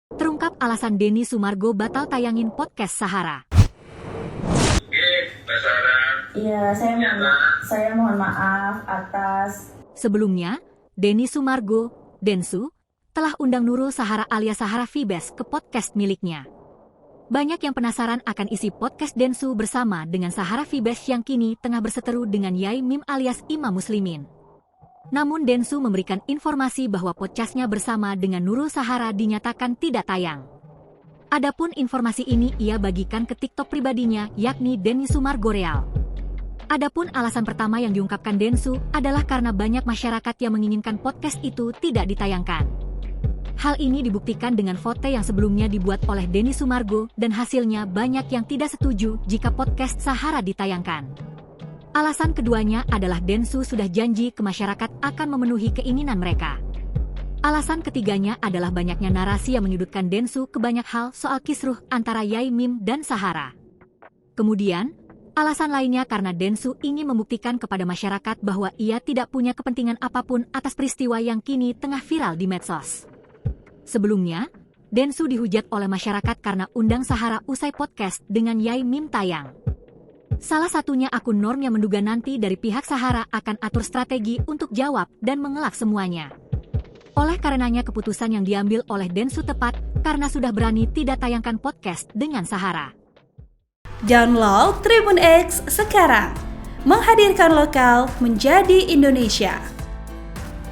Terungkap alasan Denny Sumargo batal tayangin podcast Sahara. Mbak Sarah. Iya, saya mohon maaf atas. Sebelumnya, Denny Sumargo, Densu, telah undang Nurul Sahara alias Sahara Fibes ke podcast miliknya. Banyak yang penasaran akan isi podcast Densu bersama dengan Sahara Fibes yang kini tengah berseteru dengan Yai Mim alias Imam Muslimin. Namun Densu memberikan informasi bahwa podcastnya bersama dengan Nurul Sahara dinyatakan tidak tayang. Adapun informasi ini ia bagikan ke TikTok pribadinya yakni Denny Sumargo Real. Adapun alasan pertama yang diungkapkan Densu adalah karena banyak masyarakat yang menginginkan podcast itu tidak ditayangkan. Hal ini dibuktikan dengan foto yang sebelumnya dibuat oleh Denny Sumargo dan hasilnya banyak yang tidak setuju jika podcast Sahara ditayangkan. Alasan keduanya adalah Densu sudah janji ke masyarakat akan memenuhi keinginan mereka. Alasan ketiganya adalah banyaknya narasi yang menyudutkan Densu ke banyak hal soal kisruh antara Yai Mim dan Sahara. Kemudian, alasan lainnya karena Densu ingin membuktikan kepada masyarakat bahwa ia tidak punya kepentingan apapun atas peristiwa yang kini tengah viral di medsos. Sebelumnya, Densu dihujat oleh masyarakat karena undang Sahara usai podcast dengan Yai Mim tayang. Salah satunya akun Norm yang menduga nanti dari pihak Sahara akan atur strategi untuk jawab dan mengelak semuanya. Oleh karenanya keputusan yang diambil oleh Densu tepat karena sudah berani tidak tayangkan podcast dengan Sahara. Download Tribun X sekarang, menghadirkan lokal menjadi Indonesia.